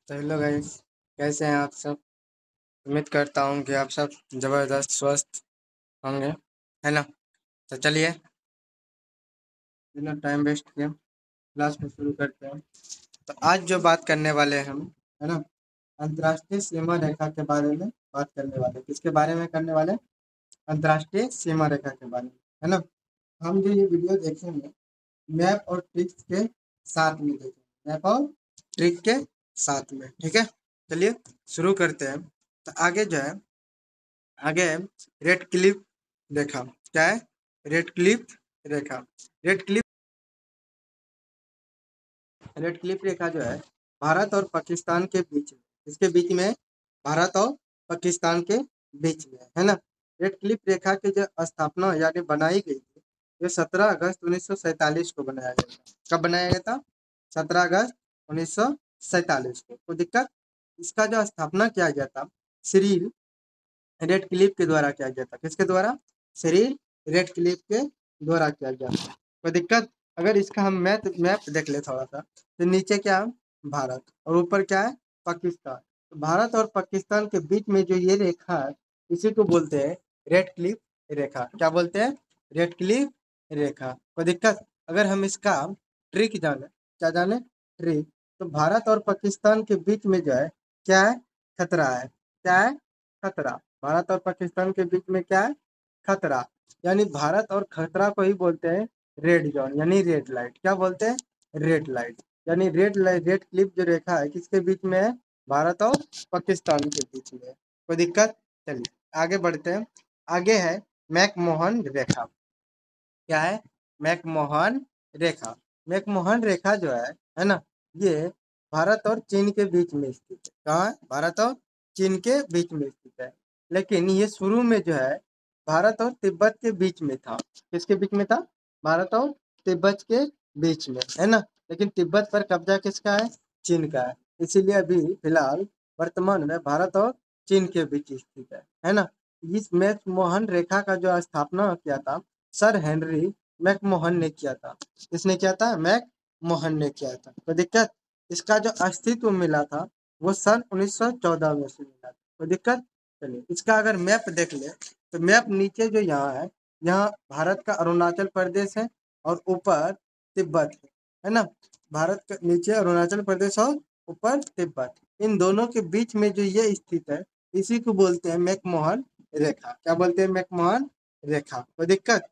तो hello guys, कैसे हैं आप सब। उम्मीद करता हूँ कि आप सब ज़बरदस्त स्वस्थ होंगे, है ना। तो चलिए बिना टाइम वेस्ट किए क्लास को शुरू करते हैं। तो आज जो बात करने वाले हैं हम, है ना, अंतर्राष्ट्रीय सीमा रेखा के बारे में बात करने वाले हैं। किसके बारे में करने वाले हैं? अंतर्राष्ट्रीय सीमा रेखा के बारे में, है ना। हम जो ये वीडियो देखेंगे मैप और ट्रिक्स के साथ में देखेंगे, मैप और ट्रिक के साथ में, ठीक है। चलिए शुरू करते हैं। तो आगे जो है, आगे रेड क्लिफ रेखा क्या है? रेड क्लिफ रेखा। रेड क्लिफ रेड क्लिफ रेखा जो है भारत और पाकिस्तान के बीच में, इसके बीच में भारत और पाकिस्तान के बीच में, है ना। रेड क्लिफ रेखा की जो स्थापना यानी बनाई गई थी, ये 17 अगस्त 1947 को बनाया गया था। कब बनाया गया था? 17 अगस्त 1947 को। कोई दिक्कत? इसका जो स्थापना किया गया था श्री रेड क्लिफ के द्वारा किया गया था। किसके द्वारा? श्री रेड क्लिफ के द्वारा किया गया था। कोई दिक्कत? अगर इसका हम मैप मैप देख ले थोड़ा सा, तो नीचे क्या है? भारत, और ऊपर क्या है? पाकिस्तान। तो भारत और पाकिस्तान के बीच में जो ये रेखा है, इसी को बोलते हैं रेड क्लिफ रेखा। क्या बोलते हैं? रेड क्लिफ रेखा। कोई दिक्कत? अगर हम इसका ट्रिक जाने, क्या जाने? ट्रिक। तो भारत और पाकिस्तान के बीच में जो है क्या है? खतरा है। क्या है? खतरा। भारत और पाकिस्तान के बीच में क्या है? खतरा। यानी भारत और खतरा को ही बोलते हैं रेड जोन, यानी रेड लाइट। क्या बोलते हैं? Red light. यानी रेड लाइट, रेड क्लिप जो रेखा है किसके बीच में है? भारत और पाकिस्तान के बीच में है। कोई दिक्कत? चलिए आगे बढ़ते हैं। आगे है मैकमोहन रेखा। क्या है? मैकमोहन रेखा। मैकमोहन रेखा जो है ना, ये भारत और चीन के बीच में स्थित है। कहाँ है? भारत और चीन के बीच में स्थित है। लेकिन ये शुरू में जो है भारत और तिब्बत के बीच में था। किसके बीच में था? भारत और तिब्बत के बीच में, है ना। लेकिन तिब्बत पर कब्जा किसका है? चीन का है। इसीलिए अभी फिलहाल वर्तमान में भारत और चीन के बीच स्थित है ना। इस मैकमोहन रेखा का जो स्थापना किया था सर हेनरी मैकमोहन ने किया था। किसने किया था? मैकमोहन ने किया था। कोई दिक्कत? इसका जो अस्तित्व मिला था वो सन 1914 में से मिला था। कोई दिक्कत? चलिए इसका अगर मैप देख ले, तो मैप नीचे जो यहाँ है, यहाँ भारत का अरुणाचल प्रदेश है और ऊपर तिब्बत है ना। भारत के नीचे अरुणाचल प्रदेश और ऊपर तिब्बत, इन दोनों के बीच में जो ये स्थित है, इसी को बोलते हैं मैकमोहन रेखा। क्या बोलते हैं? मैकमोहन रेखा। कोई दिक्कत?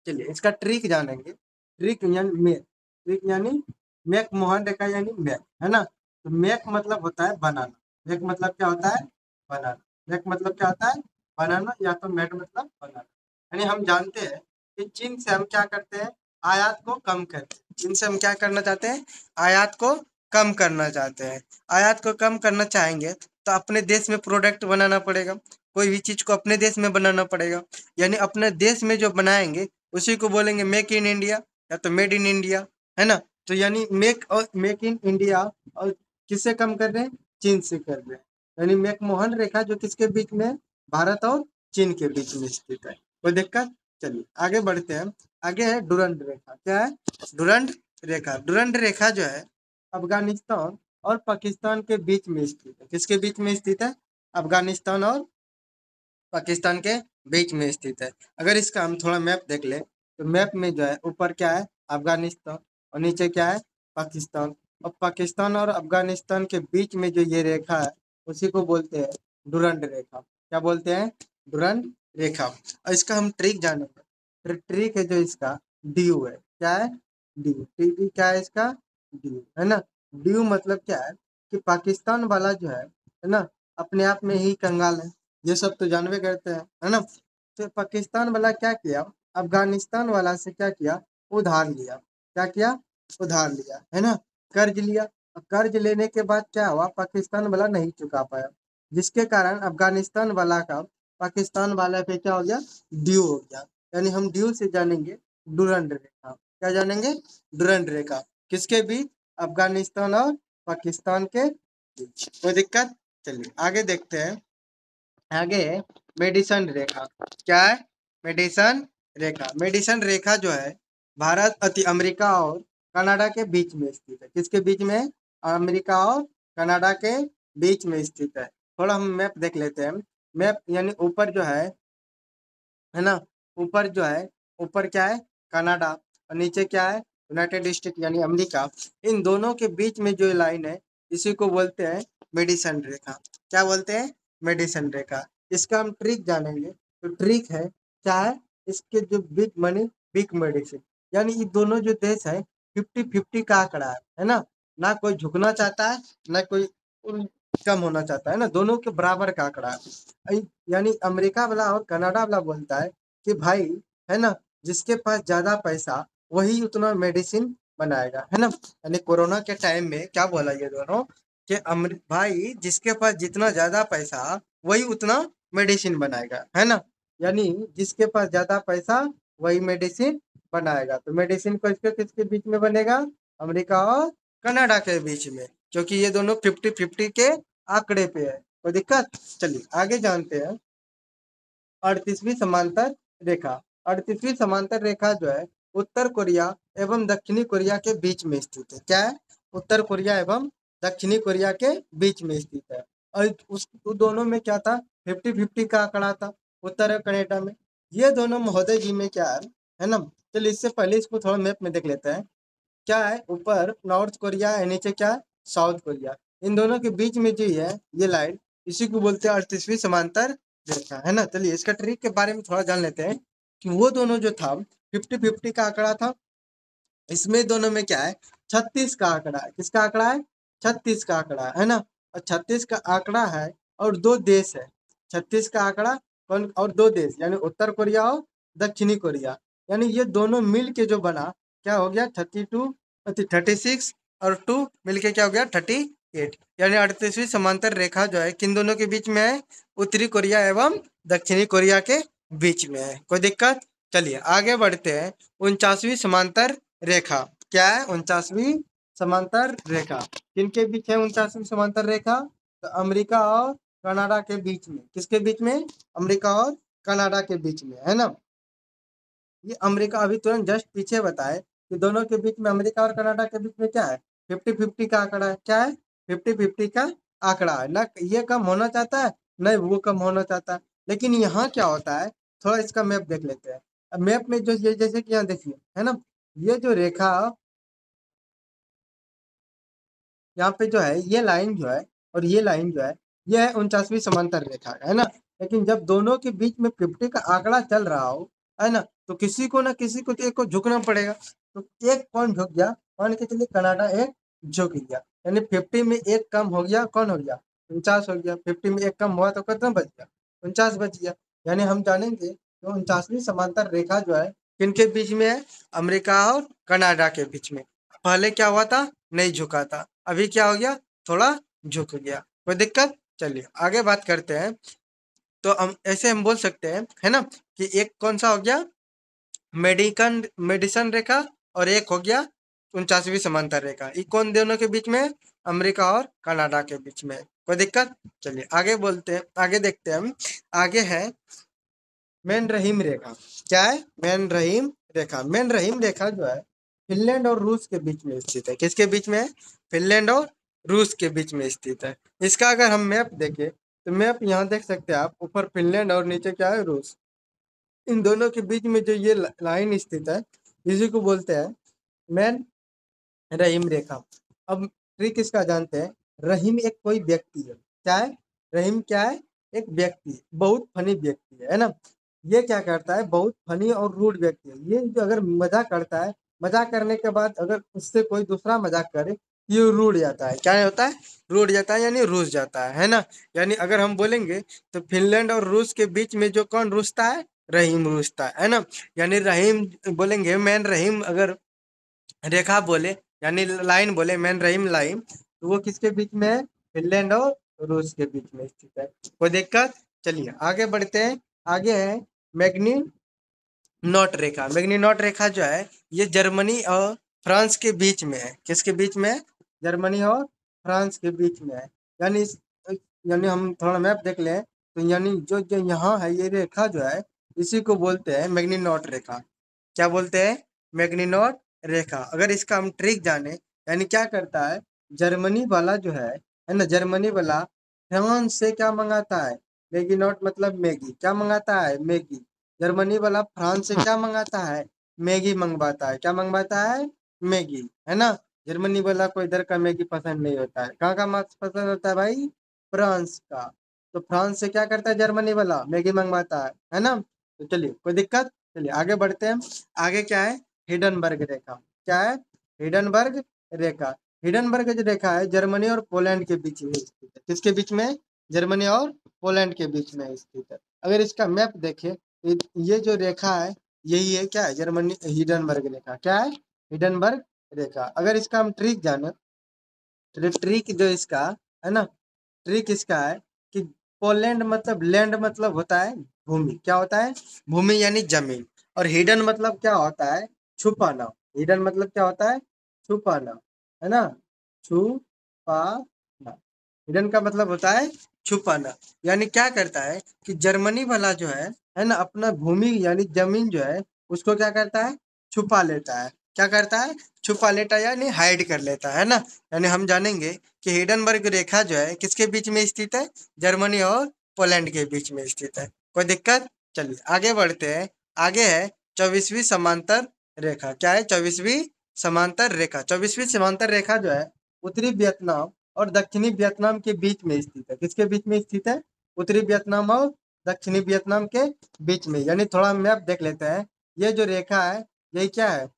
चलिए इसका ट्रिक जानेंगे। ट्रिक यानी मैक, ट्रिक यानी मैकमोहन रेखा यानी मैक, है ना। तो मैक मतलब होता है बनाना। मैक मतलब क्या होता है? बनाना। मैक मतलब क्या होता है? बनाना, या तो मैट मतलब बनाना। यानी हम जानते हैं कि चीन से हम क्या करते हैं? आयात को कम करते हैं। चीन से हम क्या करना चाहते हैं? आयात को कम करना चाहते हैं। आयात को कम करना चाहेंगे तो अपने देश में प्रोडक्ट बनाना पड़ेगा। कोई भी चीज को अपने देश में बनाना पड़ेगा। यानी अपने देश में जो बनाएंगे उसी को बोलेंगे मेक इन इंडिया या तो मेड इन इंडिया, है ना। तो यानी मेक और मेक इन इंडिया और किससे कम कर रहे हैं? चीन से कर रहे हैं। यानी मैकमोहन रेखा जो किसके बीच में है? भारत और चीन के बीच में स्थित है। कोई दिक्कत? चलिए आगे बढ़ते हैं। आगे है डुरंड रेखा। क्या है? डुरंड रेखा। डुरंड रेखा जो है अफगानिस्तान और पाकिस्तान के बीच में स्थित है। किसके बीच में स्थित है? अफगानिस्तान और पाकिस्तान के बीच में स्थित है। अगर इसका हम थोड़ा मैप देख ले, तो मैप में जो है ऊपर क्या है? अफगानिस्तान, और नीचे क्या है? पाकिस्तान। और पाकिस्तान और अफगानिस्तान के बीच में जो ये रेखा है, उसी को बोलते हैं डुरंड रेखा। क्या बोलते हैं? डुरंड रेखा। और इसका हम ट्रिक जानेंगे। ट्रिक है जो इसका ड्यू है। क्या है? ड्यू। ट्रिक क्या है इसका? ड्यू, है ना। ड्यू मतलब क्या है कि पाकिस्तान वाला जो है ना, अपने आप में ही कंगाल है। ये सब तो जानवे करते हैं, है ना। तो पाकिस्तान वाला क्या किया? अफगानिस्तान वाला से क्या किया? उधार लिया। क्या किया? उधार लिया, है ना। कर्ज लिया। अब कर्ज लेने के बाद क्या हुआ? पाकिस्तान वाला नहीं चुका पाया, जिसके कारण अफगानिस्तान वाला का पाकिस्तान वाला पे क्या हो गया? ड्यू हो गया। यानी हम ड्यू से जानेंगे डुरंड रेखा। क्या जानेंगे? डुरंड रेखा। किसके बीच? अफगानिस्तान और पाकिस्तान के बीच। कोई दिक्कत? चलिए आगे देखते हैं। आगे है मेडिसन रेखा। क्या है? मेडिसन रेखा। मेडिसन रेखा जो है भारत, अति अमेरिका और कनाडा के बीच में स्थित है। किसके बीच में? अमेरिका और कनाडा के बीच में स्थित है। थोड़ा हम मैप देख लेते हैं। मैप यानी ऊपर जो है ना, ऊपर जो है, ऊपर क्या है, कनाडा, और नीचे क्या है, यूनाइटेड स्टेट यानी अमेरिका। इन दोनों के बीच में जो लाइन है, इसी को बोलते हैं मेडिसन रेखा। क्या बोलते हैं? मेडिसन रेखा। इसका हम ट्रिक जानेंगे। तो ट्रिक है क्या है, इसके जो बिग मनी बिग मेडिसिन, यानी ये दोनों जो देश है 50-50 का आंकड़ा है ना, ना कोई झुकना चाहता है, ना कोई कम होना चाहता है ना, दोनों के बराबर का आंकड़ा है। यानी अमेरिका वाला और कनाडा वाला बोलता है कि भाई, है ना, जिसके पास ज्यादा पैसा वही उतना मेडिसिन बनाएगा, है ना। यानी कोरोना के टाइम में क्या बोला ये दोनों कि भाई जिसके पास जितना ज्यादा पैसा वही उतना मेडिसिन बनाएगा, है ना। यानी जिसके पास ज्यादा पैसा वही मेडिसिन बनाएगा। तो मेडिसिन को इसके किसके बीच में बनेगा? अमेरिका और कनाडा के बीच में, क्योंकि ये दोनों 50-50 के आंकड़े पे है। कोई दिक्कत? चलिए आगे जानते हैं। 38वीं समांतर रेखा। 38वीं समांतर रेखा जो है उत्तर कोरिया एवं दक्षिणी कोरिया के बीच में स्थित है। क्या है? उत्तर कोरिया एवं दक्षिणी कोरिया के बीच में स्थित है। और उस दोनों में क्या था? 50-50 का आंकड़ा था, उत्तर और कनाडा में। ये दोनों महोदय जी में क्या है ना। चलिए इससे पहले इसको थोड़ा मैप में देख लेते हैं। क्या है? ऊपर नॉर्थ कोरिया है, नीचे क्या है? South Korea. इन दोनों के बीच में जो है ये लाइन, इसी को बोलते हैं 38वीं समांतर रेखा, है ना। चलिए इसका ट्रिक के बारे में थोड़ा जान लेते हैं कि वो दोनों जो था 50-50 का आंकड़ा था। इसमें दोनों में क्या है? 36 का आंकड़ा है। किसका आंकड़ा है? 36 का आंकड़ा है ना। और 36 का आंकड़ा है और दो देश है। 36 का आंकड़ा कौन? और दो देश, यानी उत्तर कोरिया और दक्षिणी कोरिया। यानी ये दोनों मिल के जो बना, क्या हो गया? 32, 36 और 2 मिलके क्या हो गया? 38। यानी 38वीं समांतर रेखा जो है किन दोनों के बीच में है? उत्तरी कोरिया एवं दक्षिणी कोरिया के बीच में है। कोई दिक्कत? चलिए आगे बढ़ते हैं। 49वीं समांतर रेखा। क्या है? 49वीं समांतर रेखा किनके बीच है? 49वीं समांतर रेखा तो अमेरिका और कनाडा के बीच में। किसके बीच में? अमेरिका और कनाडा के बीच में, है ना। ये अमेरिका अभी तुरंत जस्ट पीछे बताए कि दोनों के बीच में, अमेरिका और कनाडा के बीच में क्या है? 50-50 का आंकड़ा है। क्या है? 50-50 का आंकड़ा है ना। ये कम होना चाहता है, नहीं वो कम होना चाहता है। लेकिन यहाँ क्या होता है, थोड़ा इसका मैप देख लेते हैं। अब मैप में जो ये, जैसे कि यहाँ देखिए, है ना, ये जो रेखा यहाँ पे जो है, ये लाइन जो है और ये लाइन जो है, ये है 49वीं समांतर रेखा, है ना। लेकिन जब दोनों के बीच में 50 का आंकड़ा चल रहा हो, है ना, तो किसी को ना किसी को तो एक को झुकना पड़ेगा। तो एक कौन झुक गया? मान के चलिए कनाडा एक झुक गया, यानी 50 में एक कम हो गया, कौन हो गया? 49 हो गया। 50 में एक कम हुआ तो कितना बच गया? 49 बच गया। यानी हम जानेंगे तो 49वीं समांतर रेखा जो है किनके बीच में है? अमेरिका और कनाडा के बीच में। पहले क्या हुआ था? नहीं झुका था। अभी क्या हो गया? थोड़ा झुक गया। कोई दिक्कत? चलिए आगे बात करते हैं। तो हम ऐसे हम बोल सकते हैं, है ना, कि एक कौन सा हो गया? मेडिसन रेखा, और एक हो गया 49वीं समांतर रेखा। ये कौन दोनों के बीच में है? अमेरिका और कनाडा के बीच में। कोई दिक्कत? चलिए आगे बोलते हैं, आगे देखते हैं हम। आगे है मैन रहीम रेखा। क्या है? मैन रहीम रेखा। मैन रहीम रेखा जो है फिनलैंड और रूस के बीच में स्थित है। किसके बीच में है? फिनलैंड और रूस के बीच में स्थित है। इसका अगर हम मैप देखें तो मैप यहाँ देख सकते हैं आप, ऊपर फिनलैंड और नीचे क्या है? रूस। इन दोनों के बीच में जो ये लाइन स्थित है, इसी को बोलते हैं मैन रहीम रेखा। अब ट्रिक इसका जानते हैं। रहीम एक कोई व्यक्ति है। क्या है? रहीम क्या है? एक व्यक्ति, बहुत फनी व्यक्ति है ना। ये क्या करता है? बहुत फनी और रूड व्यक्ति है। ये जो अगर मजाक करता है, मजाक करने के बाद अगर उससे कोई दूसरा मजाक करे, ये रूड जाता है। क्या होता है? रूड जाता है, यानी रूस जाता है ना। यानी अगर हम बोलेंगे तो फिनलैंड और रूस के बीच में जो कौन रूसता है? रहीम रूसता है ना। यानी रहीम बोलेंगे, मैन रहीम अगर रेखा बोले, यानी लाइन बोले, मैन रहीम लाइन, तो वो किसके बीच में है? फिनलैंड और रूस के बीच में स्थित है। कोई दिक्कत? चलिए आगे बढ़ते हैं। आगे है मैग्नी नॉट रेखा। मैग्नी नॉट रेखा जो है ये जर्मनी और फ्रांस के बीच में है। किसके बीच में है? जर्मनी और फ्रांस के बीच में है। यानी यानी हम थोड़ा मैप देख लें तो यानी जो जो यहाँ है ये रेखा जो है, इसी को बोलते हैं मैग्नी नॉट रेखा। क्या बोलते हैं? मैग्नीनॉट रेखा। अगर इसका हम ट्रिक जाने, यानी क्या करता है, जर्मनी वाला जो है है ना, जर्मनी वाला फ्रांस से क्या मंगाता है, मैगी नॉट मतलब मैगी, क्या मंगाता है, मैगी। जर्मनी वाला फ्रांस से क्या मंगाता है, मैगी मंगवाता है, क्या मंगवाता है, मैगी, है ना। जर्मनी वाला को इधर का मैगी पसंद नहीं होता है, कहाँ का मार्क्स पसंद होता है भाई, फ्रांस का। तो फ्रांस से क्या करता है जर्मनी वाला, मैगी मंगवाता है ना। तो चलिए कोई दिक्कत, चलिए आगे बढ़ते हैं। आगे क्या है, हिडनबर्ग रेखा, क्या है, हिडनबर्ग रेखा। हिडनबर्ग जो रेखा है जर्मनी और पोलैंड के बीच में स्थित है, किसके बीच में, जर्मनी और पोलैंड के बीच में स्थित है। अगर इसका मैप देखें तो ये जो रेखा है यही है, क्या है, जर्मनी हिडनबर्ग रेखा, क्या है, हिडनबर्ग रेखा। अगर इसका हम ट्रिक जाने, तो ट्रिक जो इसका है ना, ट्रिक इसका है कि पोलैंड मतलब लैंड मतलब होता है भूमि, क्या होता है, भूमि यानी जमीन। और हिडन मतलब क्या होता है, छुपाना। हिडन मतलब क्या होता है, छुपाना, है ना, छुपाना। हिडन का मतलब होता है छुपाना। यानी क्या करता है कि जर्मनी वाला जो है ना, अपना भूमि यानी जमीन जो है उसको क्या करता है, छुपा लेता है। क्या करता है, छुपा लेता है यानी हाइड कर लेता है ना। यानी हम जानेंगे कि हिडनबर्ग रेखा जो है किसके बीच में स्थित है, जर्मनी और पोलैंड के बीच में स्थित है। कोई दिक्कत, चलिए आगे बढ़ते हैं। आगे है 24वीं समांतर रेखा, क्या है, 24वीं समांतर रेखा। 24वीं समांतर रेखा जो है उत्तरी वियतनाम और दक्षिणी वियतनाम के बीच में स्थित है, किसके बीच में स्थित है, उत्तरी वियतनाम और दक्षिणी वियतनाम के बीच में। यानी थोड़ा मैप देख लेते हैं, ये जो रेखा है यही क्या है,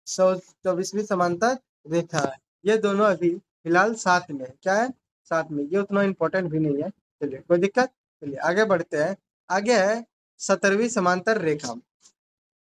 24वीं समांतर रेखा है। ये दोनों अभी फिलहाल साथ में है, क्या है, साथ में, ये उतना इम्पोर्टेंट भी नहीं है। चलिए कोई दिक्कत, चलिए आगे बढ़ते हैं। आगे है 17वीं समांतर रेखा,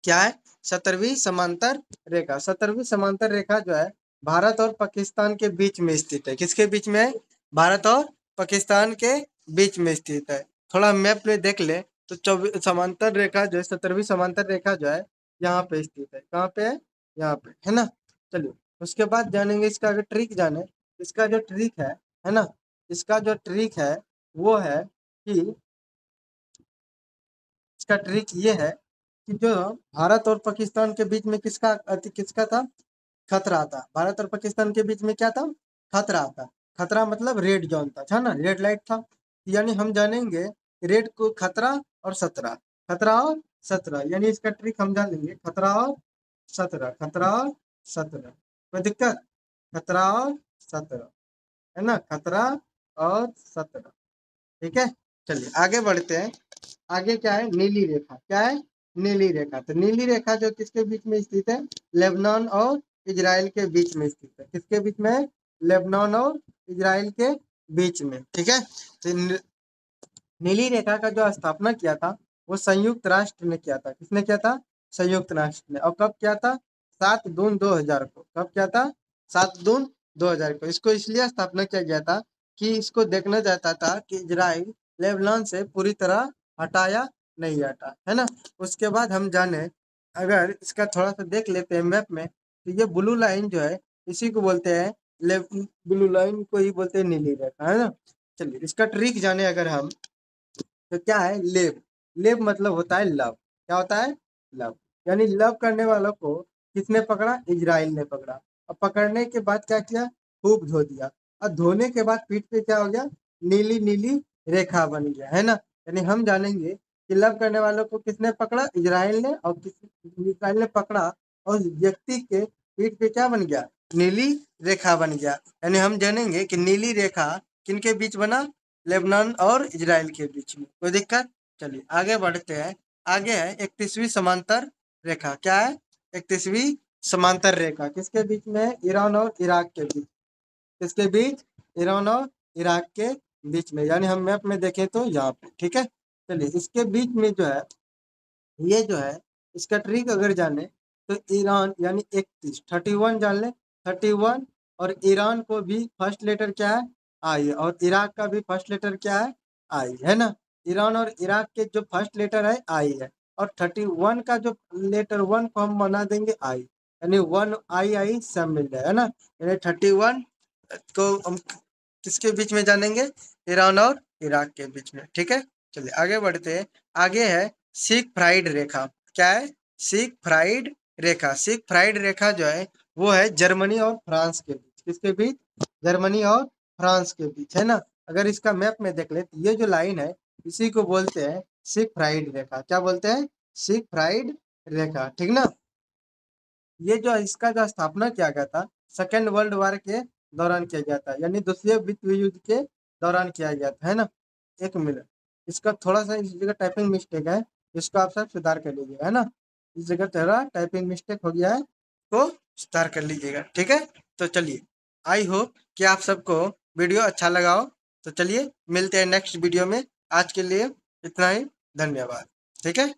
क्या है, 17वीं समांतर रेखा। 17वीं समांतर रेखा जो है भारत और पाकिस्तान के बीच में स्थित है, किसके बीच में है, भारत और पाकिस्तान के बीच में स्थित है। थोड़ा मैप में देख ले तो समांतर रेखा जो है, 17वीं समांतर रेखा जो है यहाँ पे स्थित है, कहाँ पे है, यहाँ पे, है ना। चलिए उसके बाद जानेंगे इसका, अगर ट्रिक जाने, इसका जो ट्रिक है ना, इसका जो ट्रिक है वो है कि, इसका ट्रिक ये है कि जो भारत और पाकिस्तान के बीच में किसका था, खतरा था। भारत और पाकिस्तान के बीच में क्या था, खतरा था। खतरा मतलब रेड जोन था ना, रेड लाइट था। यानी हम जानेंगे रेड को खतरा और सतरा, खतरा और सतरा, यानी इसका ट्रिक हम जान लेंगे, खतरा और सतरा, खतरा और सतरा। कोई दिक्कत, खतरा और सतरा, है ना, खतरा और सतरा, ठीक है। चलिए आगे बढ़ते हैं। आगे क्या है, नीली रेखा, क्या है, नीली रेखा। तो नीली रेखा जो किसके बीच में स्थित है, लेबनान और इजराइल के बीच में स्थित है, किसके बीच में है, लेबनान और इजराइल के बीच में, ठीक है। तो नीली रेखा का जो स्थापना किया था वो संयुक्त राष्ट्र ने किया था, किसने किया था, संयुक्त राष्ट्र ने। और कब किया था, 7 जून 2000 को, कब किया था, 7 जून 2000 को। इसको इसलिए स्थापना किया गया था कि इसको देखना चाहता था कि इजराइल लेबनान से पूरी तरह हटाया नहीं हटा, है ना। उसके बाद हम जाने, अगर इसका थोड़ा सा देख लेते हैं मैप में, तो ये ब्लू लाइन जो है इसी को बोलते हैं, ब्लू लाइन को ही बोलते हैं नीली रेखा, है ना। चलिए इसका ट्रिक जाने अगर हम, तो क्या है, लेब। लेब मतलब होता है लव, क्या होता है, लव। यानी लव करने वालों को किसने पकड़ा, इजराइल ने पकड़ा। और पकड़ने के बाद क्या किया, खूब धो दिया। और धोने के बाद पीठ पे क्या हो गया, नीली नीली रेखा बन गया, है ना। यानी हम जानेंगे कि लव करने वालों को किसने पकड़ा, इजराइल ने। और इजराइल ने पकड़ा और व्यक्ति के पीठ पे क्या बन गया, नीली रेखा बन गया। यानी हम जानेंगे कि नीली रेखा किनके बीच बना, लेबनान और इजराइल के बीच में। कोई दिक्कत, चलिए आगे बढ़ते हैं। आगे है 31वीं समांतर रेखा, क्या है, 31वीं समांतर रेखा किसके बीच में है, ईरान और इराक के बीच, किसके बीच, ईरान और इराक के बीच में। यानी हम मैप में देखें तो यहाँ पे, ठीक है। चलिए इसके बीच में जो है, ये जो है इसका ट्रिक अगर जाने, तो ईरान यानी 31, 31 जान ले, 31। और ईरान को भी फर्स्ट लेटर क्या है, आई है। और इराक का भी फर्स्ट लेटर क्या है, आई है ना। ईरान और इराक के जो फर्स्ट लेटर है आई है। और 31 का जो लेटर वन को हम बना देंगे आई, यानी वन आई आई सब मिल जाए, है ना। यानी 31 को हम किसके बीच में जानेंगे, ईरान और इराक के बीच में, ठीक है। चलिए आगे बढ़ते हैं। आगे है सिक फ्राइड रेखा, क्या है, सिक फ्राइड रेखा। सिक फ्राइड रेखा जो है वो है जर्मनी और फ्रांस के बीच, किसके बीच, जर्मनी और फ्रांस के बीच, है ना। अगर इसका मैप में देख ले तो ये जो लाइन है इसी को बोलते हैं सिगफ्राइड रेखा। क्या बोलते हैं? सिगफ्राइड रेखा, ठीक ना। ये जो इसका जो स्थापना किया गया था सेकेंड वर्ल्ड वॉर के दौरान किया गया था, यानी दूसरे विश्व युद्ध के दौरान किया गया था, है ना। एक मिनट, इसका थोड़ा सा इस जगह टाइपिंग मिस्टेक है, इसको आप सब सुधार कर लीजिएगा, है ना। इस जगह थोड़ा टाइपिंग मिस्टेक हो गया है तो सुधार कर लीजिएगा, ठीक है। तो चलिए, आई होप कि आप सबको वीडियो अच्छा लगा हो। तो चलिए मिलते हैं नेक्स्ट वीडियो में, आज के लिए इतना ही, धन्यवाद, ठीक है।